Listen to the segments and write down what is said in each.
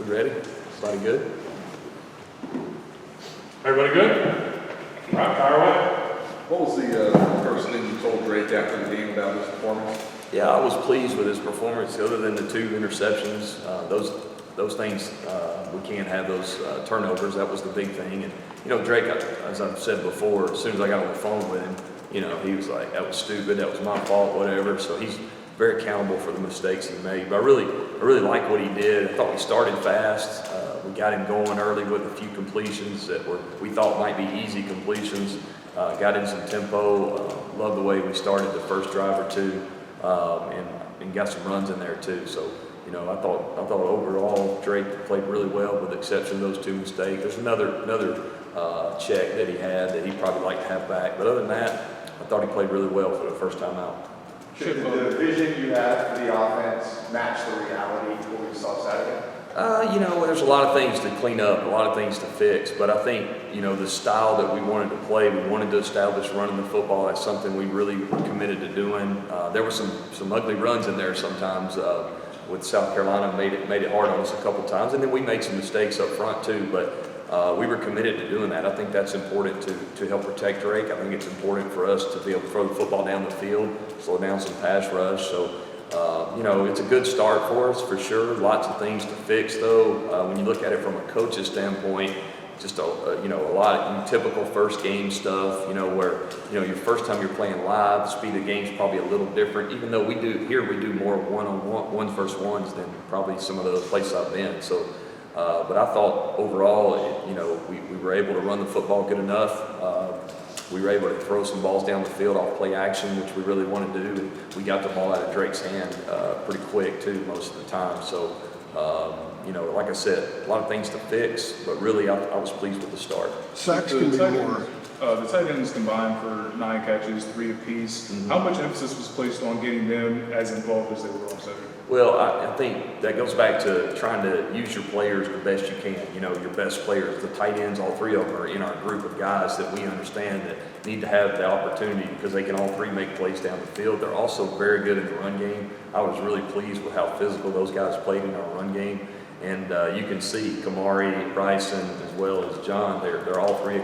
We ready? Everybody good? Everybody good? All right, fire away. What was the first thing you told Drake after the game about his performance? Yeah, I was pleased with his performance. Other than the 2 interceptions, those things we can't have those turnovers. That was the big thing. And you know, Drake, as I've said before, as soon as I got on the phone with him, you know, he was like, "That was stupid. That was my fault. Whatever." So he's very accountable for the mistakes he made. But I really like what he did. I thought we started fast. We got him going early with a few completions that we thought might be easy completions. Got in some tempo. Loved the way we started the first drive or two, and got some runs in there too. So, you know, I thought overall Drake played really well, with the exception of those 2 mistakes. There's another check that he had that he'd probably like to have back. But other than that, I thought he played really well for the first time out. Should the vision you had for the offense match the reality of what we saw Saturday? You know, there's a lot of things to clean up, a lot of things to fix, but I think, you know, the style that we wanted to play, we wanted to establish running the football. That's something we really were committed to doing. There were some ugly runs in there sometimes with South Carolina, made it hard on us a couple times, and then we made some mistakes up front too, but we were committed to doing that. I think that's important to help protect Drake. I think it's important for us to be able to throw the football down the field, slow down some pass rush. So, you know, it's a good start for us for sure. Lots of things to fix though. When you look at it from a coach's standpoint, just you know, a lot of typical first game stuff, you know, where, you know, your first time you're playing live, the speed of the game's probably a little different, even though we do more one versus ones than probably some of the other places I've been. So, but I thought overall, you know, we were able to run the football good enough. We were able to throw some balls down the field off play action, which we really wanted to do. And we got the ball out of Drake's hand pretty quick too, most of the time. So, you know, like I said, a lot of things to fix, but really I was pleased with the start. Sacks can be more. The tight ends combined for 9 catches, 3 apiece. Mm-hmm. How much emphasis was placed on getting them as involved as they were on Saturday? Well, I think that goes back to trying to use your players the best you can. You know, your best players, the tight ends, all 3 of them are in our group of guys that we understand that need to have the opportunity because they can all 3 make plays down the field. They're also very good in the run game. I was really pleased with how physical those guys played in our run game. And you can see Kamari, Bryson, as well as John, they're all 3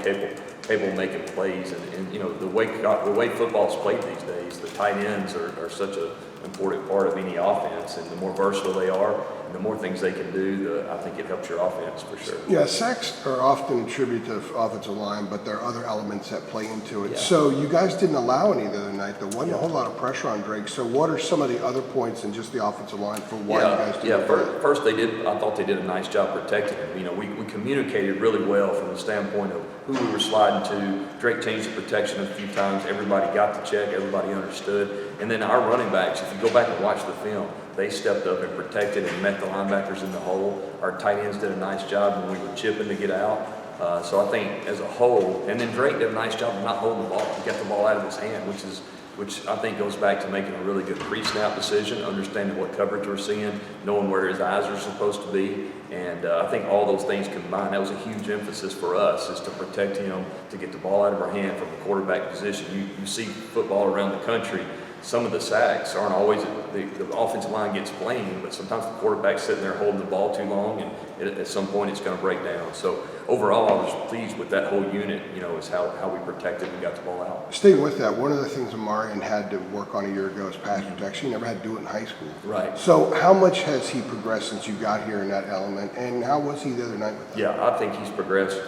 capable of making plays. And you know, the way football's played these days, the tight ends are such an important part of any offense. And the more versatile they are, and the more things they can do, I think it helps your offense for sure. Yeah, sacks are often attributed to offensive line, but there are other elements that play into it. Yeah. So you guys didn't allow any the other night. There wasn't a whole lot of pressure on Drake. So what are some of the other points in just the offensive line for why you guys didn't? First I thought they did a nice job protecting him. You know, we communicated really well from the standpoint of who we were sliding to. Drake changed the protection a few times. Everybody got the check. Everybody understood. And then our running backs, if you go back and watch the film, they stepped up and protected and met the linebackers in the hole. Our tight ends did a nice job when we were chipping to get out. So I think as a whole, and then Drake did a nice job of not holding the ball. He got the ball out of his hand, which I think goes back to making a really good pre-snap decision, understanding what coverage we're seeing, knowing where his eyes are supposed to be. And I think all those things combined, that was a huge emphasis for us, is to protect him, to get the ball out of our hand from the quarterback position. You see football around the country. Some of the sacks aren't always, the offensive line gets blamed, but sometimes the quarterback's sitting there holding the ball too long, and at some point it's going to break down. So overall, I was pleased with that whole unit, you know, is how we protected and got the ball out. Staying with that, one of the things Amarian had to work on a year ago is pass protection. He never had to do it in high school. Right. So how much has he progressed since you got here in that element, and how was he the other night with that? Yeah, I think he's progressed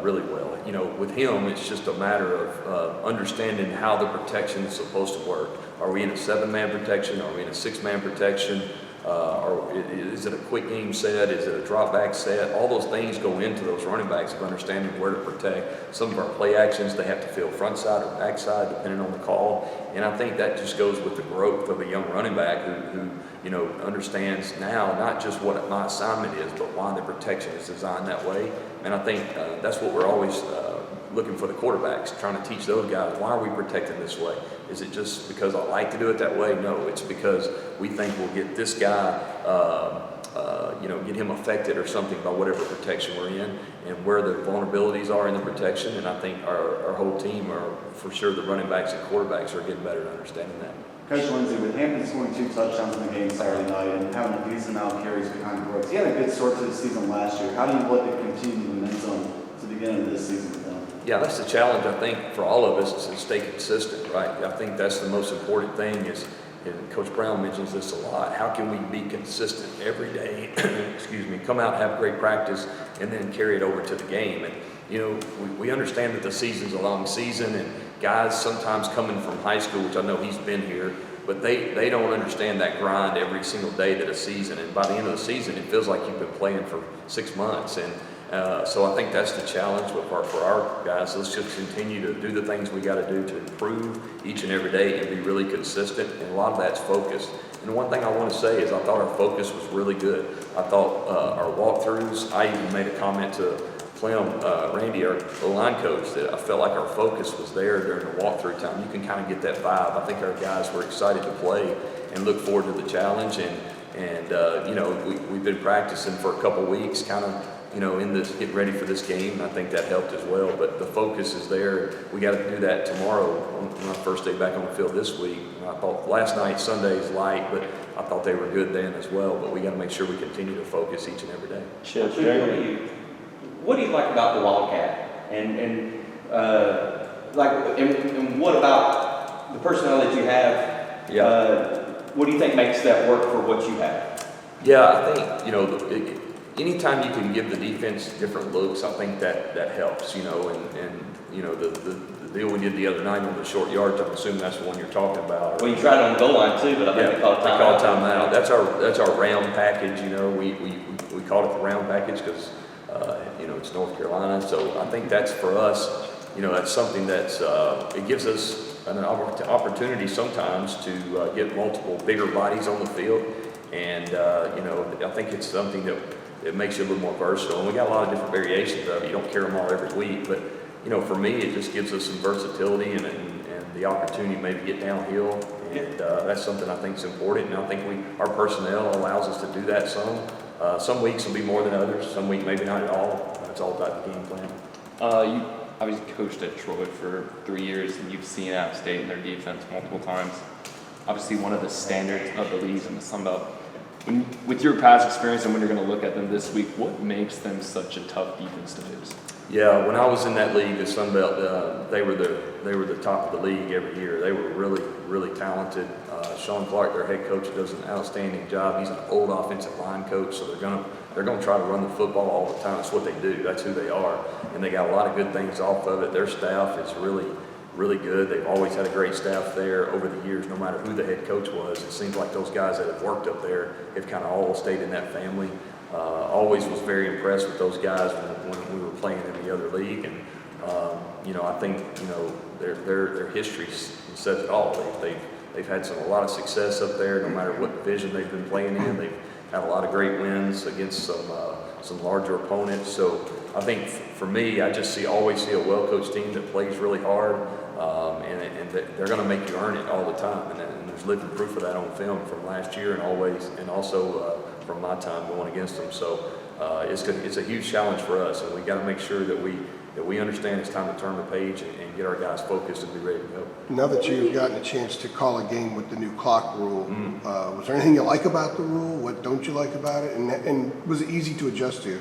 really well. You know, with him, it's just a matter of understanding how the protection is supposed to work. Are we in a 7-man protection? Are we in a 6-man protection? Or is it a quick game set? Is it a drop back set? All those things go into those running backs of understanding where to protect. Some of our play actions, they have to field front side or back side, depending on the call. And I think that just goes with the growth of a young running back who you know, understands now not just what my assignment is, but why the protection is designed that way. And I think that's what we're always looking for the quarterbacks, trying to teach those guys, why are we protecting this way? Is it just because I like to do it that way? No, it's because we think we'll get this guy, you know, get him affected or something by whatever protection we're in and where the vulnerabilities are in the protection. And I think our whole team, or for sure the running backs and quarterbacks, are getting better at understanding that. Coach Lindsey, with Hampton scoring 2 touchdowns in the game Saturday night and having a decent amount of carries behind Brooks, he had a good start to the season last year. How do you look to continue the momentum to the beginning of this season with them? Yeah, that's the challenge, I think, for all of us, is to stay consistent, right? I think that's the most important thing is, and Coach Brown mentions this a lot, how can we be consistent every day, excuse me, come out, have great practice, and then carry it over to the game. And, you know, we understand that the season's a long season, and guys sometimes coming from high school, which I know he's been here, but they don't understand that grind every single day that a season. And by the end of the season, it feels like you've been playing for 6 months. And so I think that's the challenge for our guys. Let's just continue to do the things we got to do to improve each and every day and be really consistent. And a lot of that's focus. And one thing I want to say is I thought our focus was really good. I thought our walkthroughs, I even made a comment to Clem, Randy, our line coach, that I felt like our focus was there during the walkthrough time. You can kind of get that vibe. I think our guys were excited to play and look forward to the challenge. And you know, we've been practicing for a couple weeks, kind of, you know, in this, getting ready for this game. And I think that helped as well. But the focus is there. We got to do that tomorrow on my first day back on the field this week. And I thought last night, Sunday's light, but I thought they were good then as well. But we got to make sure we continue to focus each and every day. Chip, what do you like about the Wildcat? And what about the personnel that you have? Yeah. What do you think makes that work for what you have? Yeah, I think, you know, anytime you can give the defense different looks, I think that helps, you know, and you know, the deal we did the other night on the short yards, I'm assuming that's the one you're talking about. Well, you tried on the goal line too, but I think they called they called timeout. That's our round package, you know, we called it the round package because, you know, it's North Carolina. So I think that's for us, you know, that's something that's, it gives us an opportunity sometimes to get multiple bigger bodies on the field. And, you know, I think it's something that it makes you a little more versatile. And we got a lot of different variations of it. You don't carry them all every week, but, you know, for me, it just gives us some versatility and the opportunity to maybe get downhill. And that's something I think is important. And I think our personnel allows us to do that some. Some weeks will be more than others. Some weeks maybe not at all. It's all about the game plan. You obviously coached at Troy for 3 years, and you've seen App State and their defense multiple times. Obviously, one of the standards of the leagues in the Sun Belt. With your past experience and when you're going to look at them this week, what makes them such a tough defense to lose? Yeah, when I was in that league, the Sun Belt, they were the top of the league every year. They were really, really talented. Sean Clark, their head coach, does an outstanding job. He's an old offensive line coach, so they're gonna try to run the football all the time. That's what they do. That's who they are, and they got a lot of good things off of it. Their staff is really, really good. They've always had a great staff there over the years, no matter who the head coach was. It seems like those guys that have worked up there have kind of all stayed in that family. Always was very impressed with those guys when we were playing in the other league, and you know, I think, you know, their history says it all. They've had a lot of success up there, no matter what division they've been playing in. They've had a lot of great wins against some larger opponents. So I think for me, I just always see a well-coached team that plays really hard, and they're going to make you earn it all the time. And there's living proof of that on film from last year and also from my time going against them. So it's a huge challenge for us, and we got to make sure that we understand it's time to turn the page and get our guys focused and be ready to go. Now that you've gotten a chance to call a game with the new clock rule, was there anything you like about the rule? What don't you like about it? And was it easy to adjust to?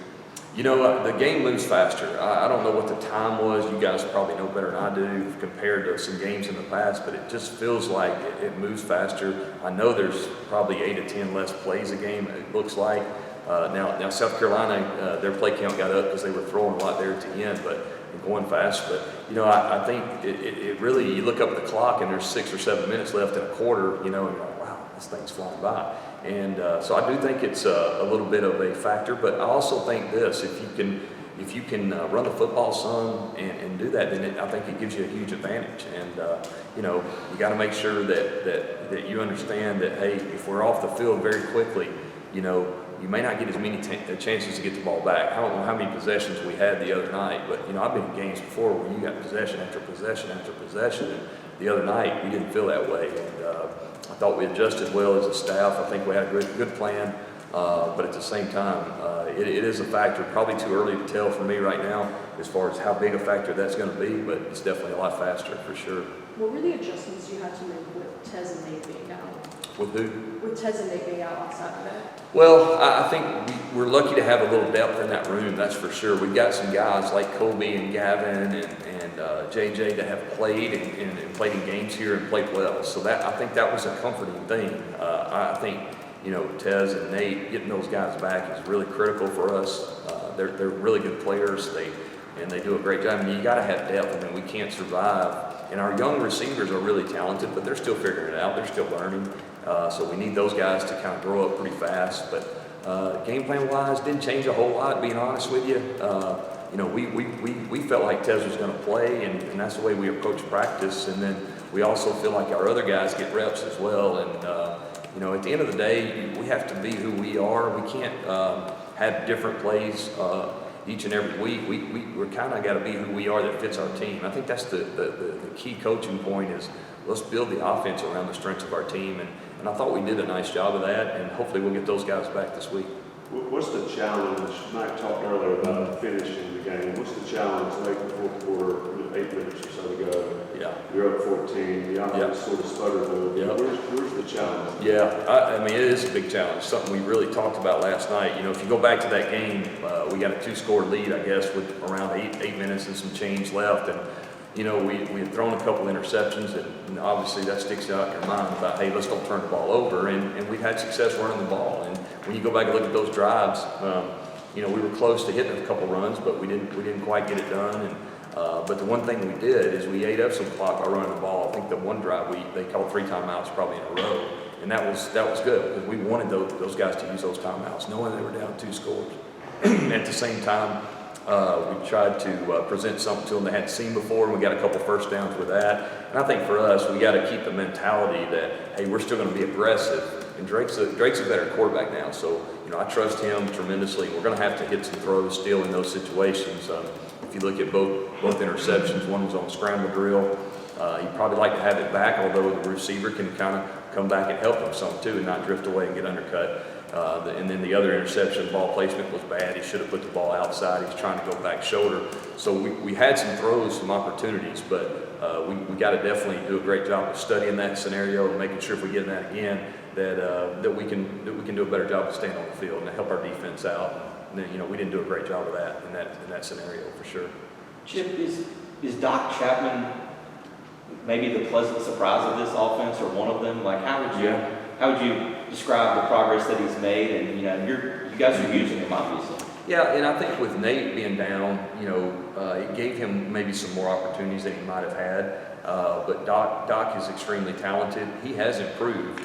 You know, the game moves faster. I don't know what the time was. You guys probably know better than I do compared to some games in the past, but it just feels like it moves faster. I know there's probably 8 to 10 less plays a game, it looks like. Now South Carolina, their play count got up because they were throwing a lot there at the end, but going fast. But, you know, I think it really, you look up at the clock and there's 6 or 7 minutes left in a quarter, you know, and you're like, wow, this thing's flying by. And so I do think it's a little bit of a factor, but I also think this, if you can run the football some and do that, then I think it gives you a huge advantage. And, you know, you got to make sure that you understand that, hey, if we're off the field very quickly, you know, you may not get as many chances to get the ball back. I don't know how many possessions we had the other night, but, you know, I've been in games before where you got possession after possession after possession, and the other night we didn't feel that way. And I thought we adjusted well as a staff. I think we had a good plan. But at the same time, it is a factor. Probably too early to tell for me right now as far as how big a factor that's going to be, but it's definitely a lot faster for sure. What were the adjustments you had to make with Tez and Nate being out? With who? With Tez and Nate being out on Saturday? Well, I think we're lucky to have a little depth in that room, that's for sure. We've got some guys like Colby and Gavin and JJ that have played and played in games here and played well. So that I think that was a comforting thing. I think, Tez and Nate, getting those guys back is really critical for us. They're really good players. They do a great job. I mean, you got to have depth. I mean, we can't survive. And our young receivers are really talented, but they're still figuring it out. They're still learning. So we need those guys to kind of grow up pretty fast. But game plan wise, didn't change a whole lot, being honest with you. We felt like Tez was going to play, and that's the way we approach practice. And then we also feel like our other guys get reps as well. And at the end of the day, we have to be who we are. We can't have different plays each and every week. We're kind of got to be who we are that fits our team. I think that's the key coaching point is let's build the offense around the strengths of our team. And I thought we did a nice job of that, and hopefully we'll get those guys back this week. What's the challenge? Mike talked earlier about finishing the game. What's the challenge late in the fourth quarter, 8 minutes or so to go? Yeah. You're up 14. The offense sort of sputtered a little bit. Yeah. Where's the challenge? Yeah, I mean, it is a big challenge, something we really talked about last night. If you go back to that game, we got a 2-score lead, I guess, with around 8 minutes and some change left. And, we had thrown a couple interceptions, and obviously that sticks out in your mind about, hey, let's don't turn the ball over. And we've had success running the ball. And when you go back and look at those drives, we were close to hitting a couple runs, but we didn't quite get it done. And but the one thing we did is we ate up some clock by running the ball. I think the one drive they called 3 timeouts probably in a row, and that was good because we wanted those guys to use those timeouts, knowing they were down 2 scores. At the same time, we tried to present something to them they hadn't seen before, and we got a couple first downs with that. And I think for us, we got to keep the mentality that, hey, we're still going to be aggressive. And Drake's a better quarterback now, so I trust him tremendously. We're going to have to hit some throws still in those situations. If you look at both interceptions, one was on a scramble drill. He'd probably like to have it back, although the receiver can kind of come back and help him some too and not drift away and get undercut. And then the other interception, ball placement was bad. He should have put the ball outside. He's trying to go back shoulder. So we had some throws, some opportunities, but we got to definitely do a great job of studying that scenario and making sure if we get in that again, that we can do a better job of staying on the field and help our defense out. And then, we didn't do a great job of that in that scenario for sure. Chip, is Doc Chapman maybe the pleasant surprise of this offense, or one of them? Like, how would you describe the progress that he's made? And you guys are using him obviously. Yeah, and I think with Nate being down, it gave him maybe some more opportunities than he might have had. But Doc is extremely talented. He has improved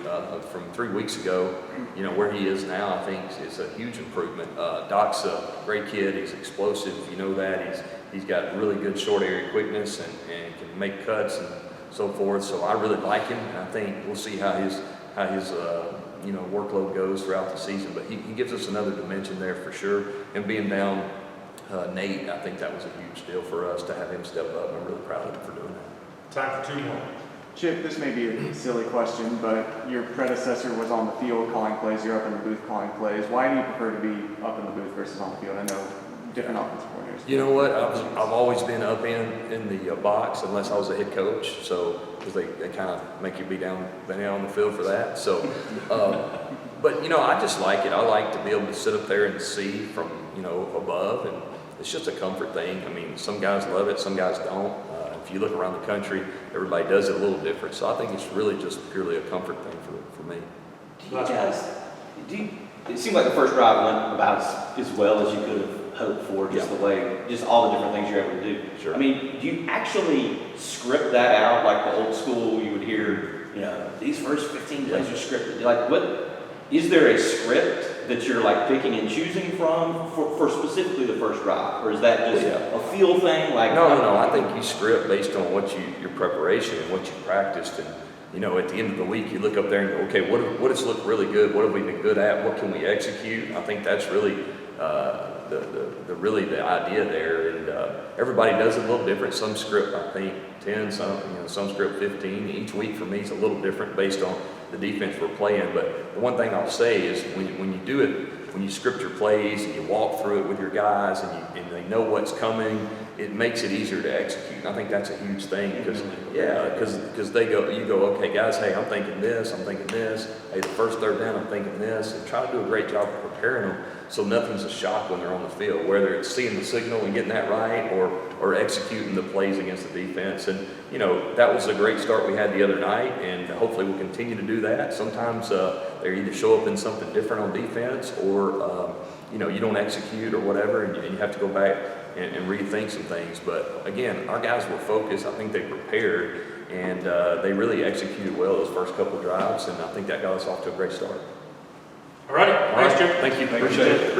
from 3 weeks ago. Where he is now, I think is a huge improvement. Doc's a great kid. He's explosive. You know that. He's got really good short area quickness and can make cuts and so forth. So I really like him. And I think we'll see how his workload goes throughout the season. But he gives us another dimension there for sure. And being down Nate, I think that was a huge deal for us to have him step up. I'm really proud of him for doing that. Time for 2 more. Chip, this may be a silly question, but your predecessor was on the field calling plays, you're up in the booth calling plays. Why do you prefer to be up in the booth versus on the field? I know different offensive coordinators. You know what? I've always been up in the box unless I was a head coach. So because they kind of make you be down on the field for that. So, but I just like it. I like to be able to sit up there and see from above, and it's just a comfort thing. I mean, some guys love it, some guys don't. If you look around the country, everybody does it a little different. So I think it's really just purely a comfort thing for me. It seemed like the first drive went about as well as you could have hoped for, just all the different things you're able to do. Sure. I mean, do you actually script that out like the old school? You would hear, these first 15 plays are scripted. Like, what is there a script that you're like picking and choosing from for specifically the first drive, or is that just a feel thing? Like, no. I think you script based on what your preparation and what you practiced, and at the end of the week you look up there and go, okay, what has looked really good? What have we been good at? What can we execute? I think that's really the idea there, and everybody does it a little different. Some script I think 10, some script 15. Each week for me is a little different based on the defense were playing. But the one thing I'll say is when you do it, when you script your plays and you walk through it with your guys and they know what's coming, it makes it easier to execute. And I think that's a huge thing because you go, okay, guys, hey, I'm thinking this. Hey, the first third down, I'm thinking this, and try to do a great job of preparing them so nothing's a shock when they're on the field, whether it's seeing the signal and getting that right or executing the plays against the defense. And, you know, that was a great start we had the other night, and hopefully we'll continue to do that. Sometimes they either show up in something different on defense or, you know, you don't execute or whatever, and you have to go back and rethink some things. But again, our guys were focused. I think they prepared, and they really executed well those first couple of drives, and I think that got us off to a great start. All right, thanks, Jim. Thank you. Appreciate it.